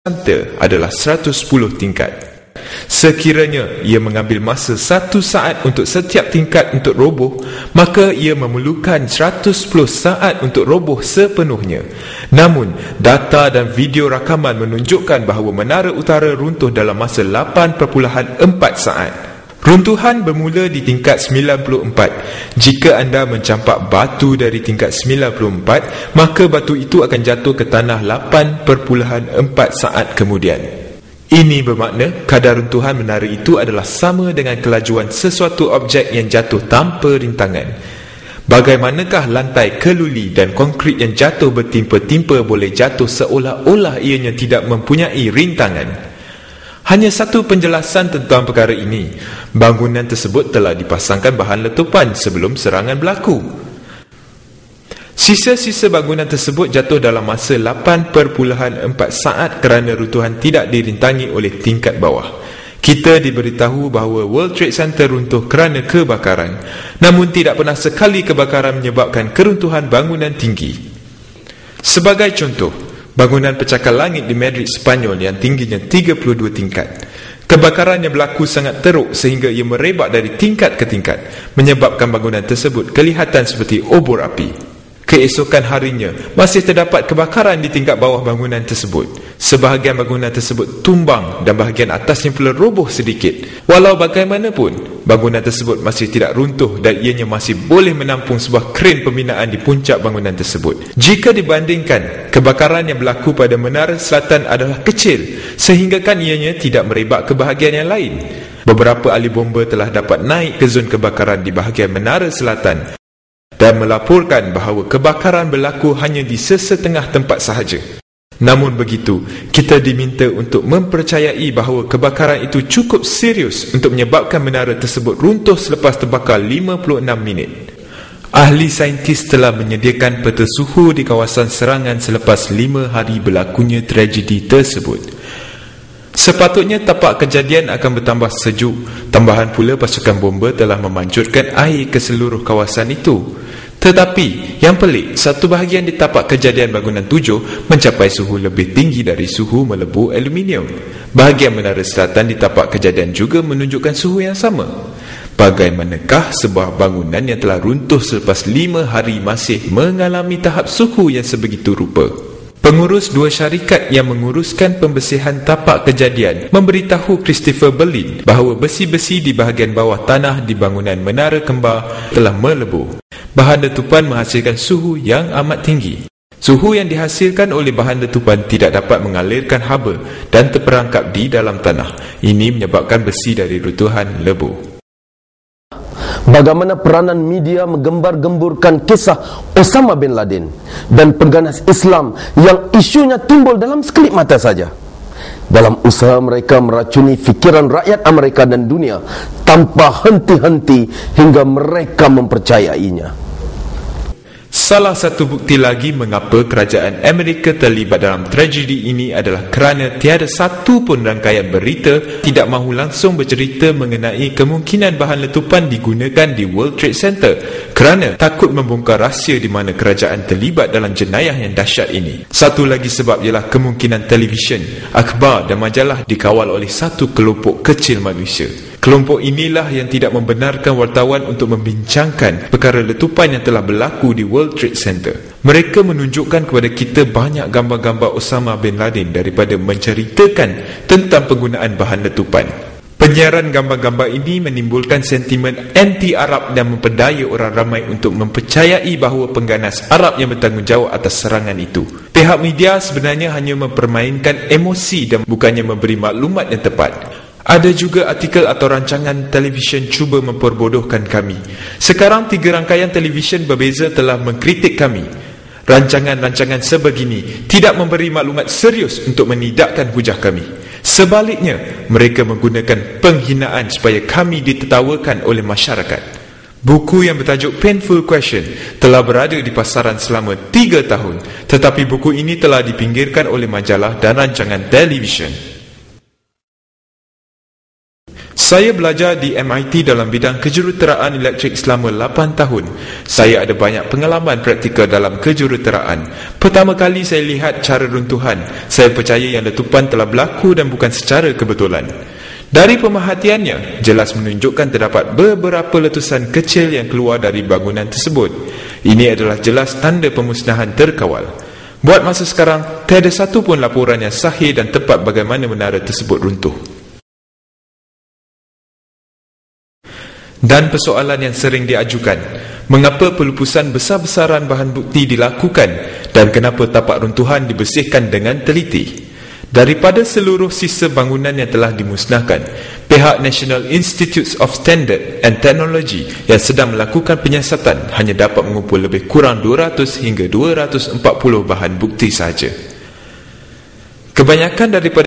Center adalah 110 tingkat. Sekiranya ia mengambil masa 1 saat untuk setiap tingkat untuk roboh, maka ia memerlukan 110 saat untuk roboh sepenuhnya. Namun, data dan video rakaman menunjukkan bahawa menara utara runtuh dalam masa 8.4 saat. Runtuhan bermula di tingkat 94. Jika anda mencampak batu dari tingkat 94, maka batu itu akan jatuh ke tanah 8.4 saat kemudian. Ini bermakna kadar runtuhan menara itu adalah sama dengan kelajuan sesuatu objek yang jatuh tanpa rintangan. Bagaimanakah lantai keluli dan konkrit yang jatuh bertimpa-timpa boleh jatuh seolah-olah ianya tidak mempunyai rintangan? Hanya satu penjelasan tentang perkara ini. Bangunan tersebut telah dipasangkan bahan letupan sebelum serangan berlaku. Sisa-sisa bangunan tersebut jatuh dalam masa 8.4 saat kerana runtuhan tidak dirintangi oleh tingkat bawah. Kita diberitahu bahawa World Trade Center runtuh kerana kebakaran. Namun tidak pernah sekali kebakaran menyebabkan keruntuhan bangunan tinggi. Sebagai contoh, bangunan pencakar langit di Madrid, Sepanyol yang tingginya 32 tingkat. Kebakaran yang berlaku sangat teruk sehingga ia merebak dari tingkat ke tingkat, menyebabkan bangunan tersebut kelihatan seperti obor api. Keesokan harinya, masih terdapat kebakaran di tingkat bawah bangunan tersebut. Sebahagian bangunan tersebut tumbang dan bahagian atasnya pula roboh sedikit. Walau bagaimanapun, bangunan tersebut masih tidak runtuh dan ianya masih boleh menampung sebuah kren pembinaan di puncak bangunan tersebut. Jika dibandingkan, kebakaran yang berlaku pada menara selatan adalah kecil, sehinggakan ianya tidak merebak ke bahagian yang lain. Beberapa ahli bomba telah dapat naik ke zon kebakaran di bahagian menara selatan dan melaporkan bahawa kebakaran berlaku hanya di sesetengah tempat sahaja. Namun begitu, kita diminta untuk mempercayai bahawa kebakaran itu cukup serius untuk menyebabkan menara tersebut runtuh selepas terbakar 56 minit. Ahli saintis telah menyediakan peta suhu di kawasan serangan selepas 5 hari berlakunya tragedi tersebut. Sepatutnya tapak kejadian akan bertambah sejuk. Tambahan pula pasukan bomba telah memanjurkan air ke seluruh kawasan itu. Tetapi yang pelik, satu bahagian di tapak kejadian bangunan 7 mencapai suhu lebih tinggi dari suhu melebu aluminium. Bahagian menara selatan di tapak kejadian juga menunjukkan suhu yang sama. Bagaimanakah sebuah bangunan yang telah runtuh selepas 5 hari masih mengalami tahap suhu yang sebegitu rupa? Pengurus dua syarikat yang menguruskan pembersihan tapak kejadian memberitahu Christopher Berlin bahawa besi-besi di bahagian bawah tanah di bangunan menara kembar telah melebuh. Bahan letupan menghasilkan suhu yang amat tinggi. Suhu yang dihasilkan oleh bahan letupan tidak dapat mengalirkan haba dan terperangkap di dalam tanah. Ini menyebabkan besi dari runtuhan lebuh. Bagaimana peranan media menggembar-gemburkan kisah Osama bin Laden dan pengganas Islam yang isunya timbul dalam sekelip mata saja, dalam usaha mereka meracuni fikiran rakyat Amerika dan dunia tanpa henti-henti hingga mereka mempercayainya. Salah satu bukti lagi mengapa kerajaan Amerika terlibat dalam tragedi ini adalah kerana tiada satu pun rangkaian berita tidak mahu langsung bercerita mengenai kemungkinan bahan letupan digunakan di World Trade Center kerana takut membongkar rahsia di mana kerajaan terlibat dalam jenayah yang dahsyat ini. Satu lagi sebab ialah kemungkinan televisyen, akhbar dan majalah dikawal oleh satu kelompok kecil manusia. Kelompok inilah yang tidak membenarkan wartawan untuk membincangkan perkara letupan yang telah berlaku di World Trade Center. Mereka menunjukkan kepada kita banyak gambar-gambar Osama bin Laden daripada menceritakan tentang penggunaan bahan letupan. Penyiaran gambar-gambar ini menimbulkan sentimen anti-Arab dan memperdaya orang ramai untuk mempercayai bahawa pengganas Arab yang bertanggungjawab atas serangan itu. Pihak media sebenarnya hanya mempermainkan emosi dan bukannya memberi maklumat yang tepat. Ada juga artikel atau rancangan televisyen cuba memperbodohkan kami. Sekarang 3 rangkaian televisyen berbeza telah mengkritik kami. Rancangan-rancangan sebegini tidak memberi maklumat serius untuk menidakkan hujah kami. Sebaliknya, mereka menggunakan penghinaan supaya kami ditertawakan oleh masyarakat. Buku yang bertajuk Painful Question telah berada di pasaran selama 3 tahun, tetapi buku ini telah dipinggirkan oleh majalah dan rancangan televisyen. Saya belajar di MIT dalam bidang kejuruteraan elektrik selama 8 tahun. Saya ada banyak pengalaman praktikal dalam kejuruteraan. Pertama kali saya lihat cara runtuhan, saya percaya yang letupan telah berlaku dan bukan secara kebetulan. Dari pemerhatiannya, jelas menunjukkan terdapat beberapa letusan kecil yang keluar dari bangunan tersebut. Ini adalah jelas tanda pemusnahan terkawal. Buat masa sekarang, tiada satu pun laporan yang sahih dan tepat bagaimana menara tersebut runtuh. Dan persoalan yang sering diajukan, mengapa pelupusan besar-besaran bahan bukti dilakukan dan kenapa tapak runtuhan dibersihkan dengan teliti? Daripada seluruh sisa bangunan yang telah dimusnahkan, pihak National Institute of Standard and Technology yang sedang melakukan penyiasatan hanya dapat mengumpul lebih kurang 200 hingga 240 bahan bukti sahaja. Kebanyakan daripada